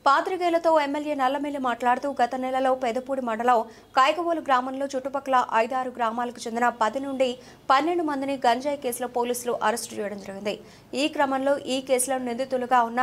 పాత్రికేయులతో ఎమ్మెల్యే నల్లమిల్లి మాట్లాడుతూ గత నెలలో పెదపూడి మండలం కాయకవోలు గ్రామంలో చుట్టుపక్కల 5-6 గ్రామాలకు చెందిన 10 నుండి 12 మందిని గంజాయి కేసులో పోలీసులు అరెస్టు చేయడం జరిగింది. ఈ క్రమంలో ఈ కేసులో నిందితులుగా ఉన్న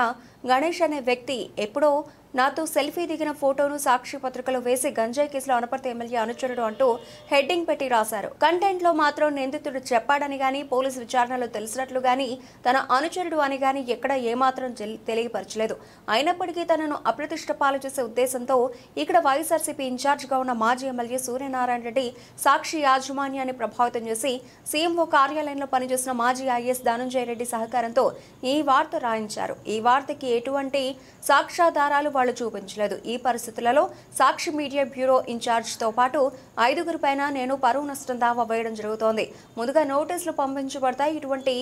గణేష్ అనే వ్యక్తి ఎప్పుడో నాతో సెల్ఫీ దిగిన ఫోటోను సాక్షి పత్రికలో వేసి గంజాయి కేసులో అనపర్తి ఎమ్మెల్యే అనుచరుడు అంటూ హెడ్డింగ్ పెట్టి రాశారు. కంటెంట్ లో మాత్రం నిందితుడు చెప్పాడని గానీ పోలీసు విచారణలో తెలిసినట్లు గానీ తన అనుచరుడు అని గానీ ఎక్కడ ఏమాత్రం తెలియపరచలేదు. అయినప్పటికీ తనను అప్రతిష్ట పాలు చేసే ఉద్దేశంతో ఇక్కడ వైఎస్ఆర్సీపీ ఇన్ఛార్జ్ గా ఉన్న మాజీ ఎమ్మెల్యే సూర్యనారాయణ రెడ్డి సాక్షి యాజమాన్యాన్ని ప్రభావితం చేసి సీఎంఓ కార్యాలయంలో పనిచేసిన మాజీ ఐఏఎస్ ధనంజయ రెడ్డి సహకారంతో ఈ వార్త రాయించారు. ఈ వార్తకి ఎటువంటి సాక్ష్యాధారాలు వాళ్ళు చూపించలేదు. ఈ పరిస్థితులలో సాక్షి మీడియా బ్యూరో ఇన్ఛార్జ్ తో పాటు 5గురి పైన నేను పరువు నష్టం దావా వేయడం జరుగుతోంది. ముందుగా నోటీసులు పంపించబడతాయి. ఇటువంటి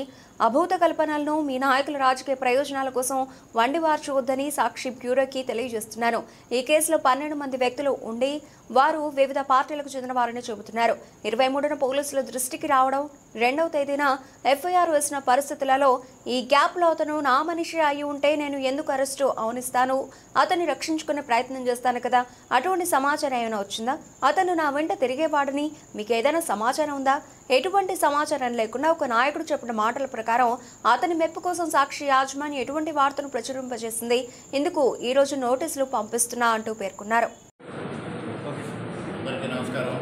అభూత కల్పనలను మీ నాయకుల రాజకీయ ప్రయోజనాల కోసం వండివార్చవద్దని సాక్షి బ్యూరోకి తెలియజేస్తున్నాను. ఈ కేసులో 12 మంది వ్యక్తులు ఉండి వారు వివిధ పార్టీలకు చెందిన వారని చెబుతున్నారు. 23న పోలీసుల దృష్టికి రావడం, 2వ తేదీన ఎఫ్ఐఆర్ వేసిన పరిస్థితులలో ఈ గ్యాప్ లో అతను నా మనిషి అయి ఉంటే నేను ఎందుకు అరెస్టు అవనిస్తాను, అతన్ని రక్షించుకునే ప్రయత్నం చేస్తాను కదా, అటువంటి సమాచారం ఏమైనా వచ్చిందా, అతను నా వెంట తిరిగేవాడని మీకు ఏదైనా సమాచారం ఉందా? ఎటువంటి సమాచారం లేకుండా ఒక నాయకుడు చెప్పిన మాటల ప్రకారం అతని మెప్పు కోసం సాక్షి యాజమాన్యం ఎటువంటి వార్తను ప్రచురింపజేసింది. ఇందుకు ఈ రోజు నోటీసులు పంపిస్తున్నా అంటూ పేర్కొన్నారు. నమస్కారం.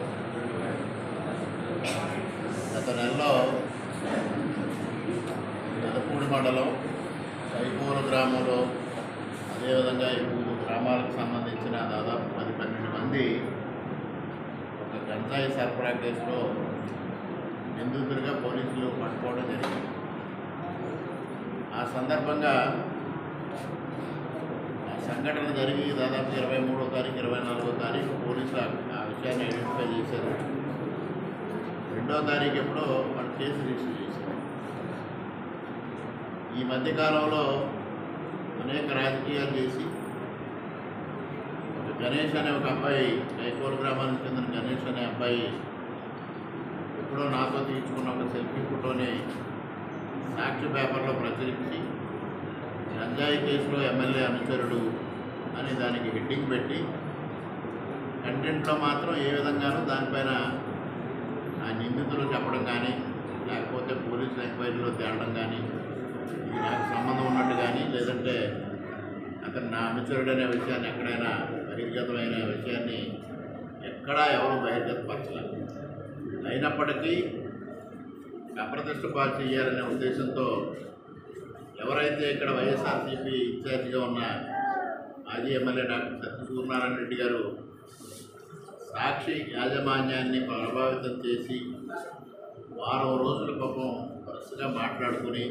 గత నెలలో పెదపూడి మండలం కైకోలు గ్రామంలో అదేవిధంగా ఈ 3 గ్రామాలకు సంబంధించిన దాదాపు 10-12 మంది ఒక గంజాయి సరఫరా కేసులో నిందితులుగా పోలీసులు పట్టుకోవడం జరిగింది. ఆ సందర్భంగా సంఘటన జరిగి దాదాపు 23వ తారీఖు 24వ తారీఖు పోలీసులు ఆ విషయాన్ని ఐడెంటిఫై చేశారు. 2వ తారీఖు ఎప్పుడో వాళ్ళు కేసు రిజిస్టర్ చేశారు. ఈ మధ్యకాలంలో అనేక రాజకీయాలు చేసి గణేష్ అనే ఒక అబ్బాయి, కైకోలు గ్రామానికి చెందిన గణేష్ అనే అబ్బాయి ఎప్పుడో నాతో తీసుకున్న ఒక సెల్ఫీ ఫోటోని సాక్షి పేపర్లో ప్రచురించి గంజాయి కేసులో ఎమ్మెల్యే అనుచరుడు అని దానికి హెడ్డింగ్ పెట్టి కంటెంట్లో మాత్రం ఏ విధంగానూ దానిపైన ఆ నిందితులు చెప్పడం కానీ లేకపోతే పోలీసుల ఎంక్వైరీలో తేలడం కానీ ఇది నాకు సంబంధం ఉన్నట్టు కానీ లేదంటే అతను నా అనుచరుడు అనే విషయాన్ని ఎక్కడైనా బహిర్గతమైన విషయాన్ని ఎక్కడా ఎవరు బహిర్గతపరచలేదు. అయినప్పటికీ అప్రతిష్ట పాలు చేయాలనే ఉద్దేశంతో ఎవరైతే ఇక్కడ వైఎస్ఆర్సీపీ ఇన్ఛార్జిగా ఉన్న మాజీ ఎమ్మెల్యే డాక్టర్ సూర్యనారాయణ రెడ్డి గారు సాక్షి యాజమాన్యాన్ని ప్రభావితం చేసి వారం రోజుల పాపం వరుసగా మాట్లాడుకుని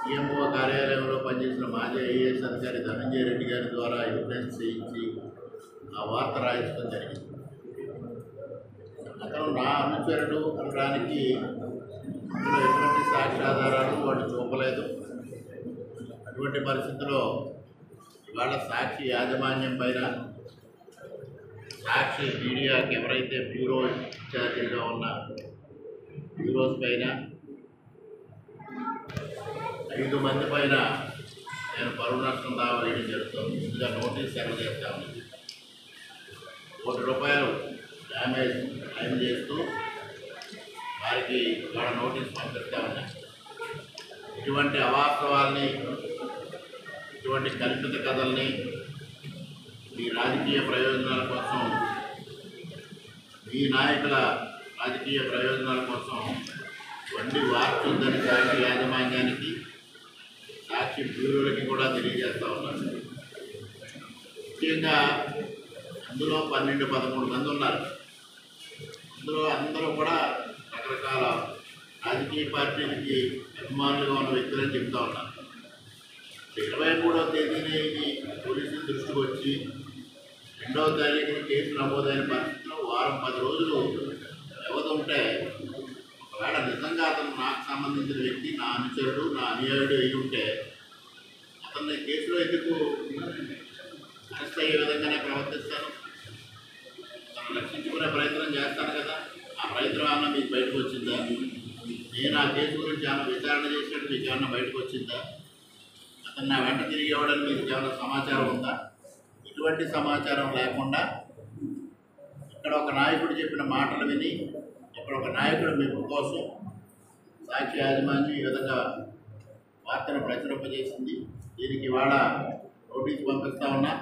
సీఎంఓ కార్యాలయంలో పనిచేసిన మాజీ ఐఏఎస్ అధికారి ధనంజయ రెడ్డి గారి ద్వారా ఎవిడెన్స్ చేయించి ఆ వార్త రాయించడం జరిగింది. అతను నా అనుచరుడు అనడానికి అందులో ఎటువంటి సాక్ష్యాధారాలు వాళ్ళు చూపలేదు. అటువంటి పరిస్థితుల్లో ఇవాళ సాక్షి యాజమాన్యం పైన, సాక్షి మీడియాకి ఎవరైతే బ్యూరో ఇన్ఛార్జిగా ఉన్న బ్యూరోస్ పైన 5 మంది పైన నేను పరువు నష్టం దావా వేయడం జరుగుతుంది. ముందుగా నోటీస్ సర్వ్ చేస్తాను. ₹1 డ్యామేజ్ క్లెయిమ్ చేస్తూ వారికి వాళ్ళ నోటీస్ పంపిస్తా ఉన్నాయి. ఇటువంటి అవాస్తవాల్ని, ఇటువంటి కల్పిత కథల్ని మీ రాజకీయ ప్రయోజనాల కోసం, మీ నాయకుల రాజకీయ ప్రయోజనాల కోసం వండి వార్చొద్దని సాక్షి యాజమాన్యానికి, సాక్షి బ్యూరోలకి కూడా తెలియజేస్తూ ఉన్నారు. ముఖ్యంగా అందులో 12-13 మంది ఉన్నారు. అందులో అందరూ కూడా రకరకాల రాజకీయ పార్టీలకి అభిమానులుగా ఉన్న వ్యక్తులని చెప్తా ఉన్నారు. 23వ తేదీనే ఇది పోలీసుల దృష్టికి వచ్చి 2వ తారీఖున కేసు నమోదైన పరిస్థితిలో వారం 10 రోజులు వ్యవధి ఉంటే ఒకవేళ నిజంగా అతను నాకు సంబంధించిన వ్యక్తి, నా అనుచరుడు, నా అనుయాయుడు అయి ఉంటే అతన్ని కేసులో ఎందుకు అరెస్ట్ అయ్యే విధంగానే ప్రవర్తిస్తాను? తను రక్షించుకునే ప్రయత్నం చేస్తాను కదా. ఆ ప్రయత్నం ఏమన్నా మీకు బయటకు వచ్చిందా? నేను ఆ కేసు గురించి ఏమన్నా విచారణ చేసినట్టు మీకు ఏమన్నా బయటకు వచ్చిందా? అతను నా వెంట తిరిగేవాడని మీకు ఏమైనా సమాచారం ఉందా? ఎటువంటి సమాచారం లేకుండా ఇక్కడ ఒక నాయకుడు చెప్పిన మాటలు విని ఇక్కడ ఒక నాయకుడు మెప్పు కోసం సాక్షి యాజమాన్యం ఈ విధంగా వార్తను ప్రచురింపజేసింది. దీనికి ఇవాళ నోటీసు పంపిస్తా ఉన్నా.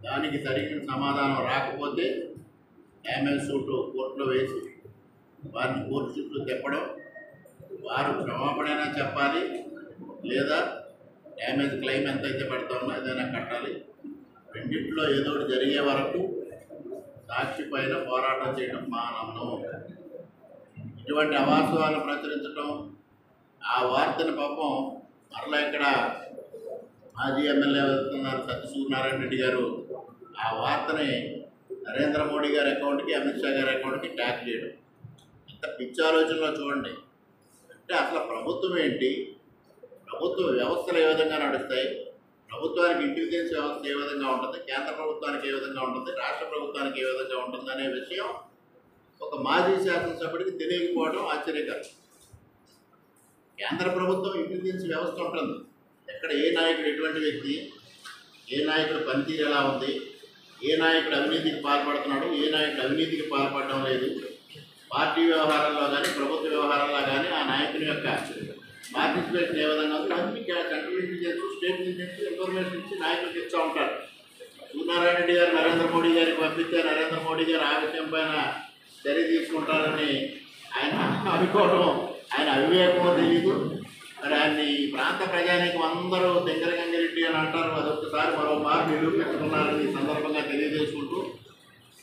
దానికి సరైన సమాధానం రాకపోతే డ్యామేజ్ సూట్ కోర్టులో వేసి వారిని కోర్టు చుట్టూ తిప్పడం, వారు క్షమాపణైనా చెప్పాలి, లేదా డ్యామేజ్ క్లెయిమ్ ఎంతైతే పెడతామో ఏదైనా కట్టాలి. రెండింటిలో ఏదో ఒకటి జరిగే వరకు సాక్షి పైన పోరాటం చేయడం మానవం. ఇటువంటి అవాస్తవాలను ప్రచురించడం, ఆ వార్తను పాపం మరలా ఇక్కడ మాజీ ఎమ్మెల్యే వెళ్తున్నారు సత్యసూర్యనారాయణ రెడ్డి గారు ఆ వార్తని నరేంద్ర మోడీ గారి అకౌంట్కి, అమిత్ షా గారి అకౌంట్కి ట్యాగ్ చేయడం ఇంత పిచ్చి ఆలోచనలో చూడండి. అంటే అసలు ప్రభుత్వం ఏంటి, ప్రభుత్వ వ్యవస్థలు ఏ విధంగా నడుస్తాయి, ప్రభుత్వానికి ఇంటెలిజెన్స్ వ్యవస్థ ఏ విధంగా ఉంటుంది, కేంద్ర ప్రభుత్వానికి ఏ విధంగా ఉంటుంది, రాష్ట్ర ప్రభుత్వానికి ఏ విధంగా ఉంటుంది అనే విషయం ఒక మాజీ శాసనసభ్యుడికి తెలియకపోవడం ఆశ్చర్యకరం. కేంద్ర ప్రభుత్వం ఇంటెలిజెన్స్ వ్యవస్థ ఉంటుంది. ఎక్కడ ఏ నాయకుడు ఎటువంటి వ్యక్తి, ఏ నాయకుడు పనితీరు ఎలా ఉంది, ఏ నాయకుడు అవినీతికి పాల్పడుతున్నాడు, ఏ నాయకుడు అవినీతికి పాల్పడడం లేదు, పార్టీ వ్యవహారాల్లో కానీ ప్రభుత్వ వ్యవహారాల్లో కానీ ఆ నాయకుని యొక్క పార్టిసిపేషన్ ఏ విధంగా ఉంది అన్ని central intelligence, state intelligence information ఇచ్చి నాయకులకు ఇస్తూ ఉంటారు. సూర్యనారాయణ రెడ్డి గారు నరేంద్ర మోడీ గారికి పంపిస్తే నరేంద్ర మోడీ గారు ఆ విషయం పైన చర్య తీసుకుంటారని ఆయన అనుకోవడం ఆయన అవివేకమో తెలియదు. మరి ఆయన్ని ఈ ప్రాంత ప్రజానికి అందరూ దగ్గర గంగిరెడ్డి అని అంటారు. అదొకసారి మరో మార్పు నిరూపించుకున్నారని ఈ సందర్భంగా తెలియజేసుకుంటూ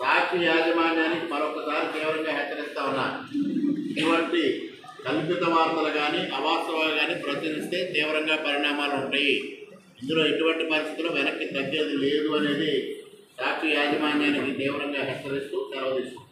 సాక్షి యాజమాన్యానికి మరొకసారి తీవ్రంగా హెచ్చరిస్తా ఉన్నారు. ఇటువంటి కల్పిత వార్తలు కానీ అవాస్తవాలు కానీ ప్రచురిస్తే తీవ్రంగా పరిణామాలు ఉంటాయి. ఇందులో ఎటువంటి పరిస్థితుల్లో వెనక్కి తగ్గేది లేదు అనేది సాక్షి యాజమాన్యానికి తీవ్రంగా హెచ్చరిస్తూ సెలవు తీసుకుంటారు.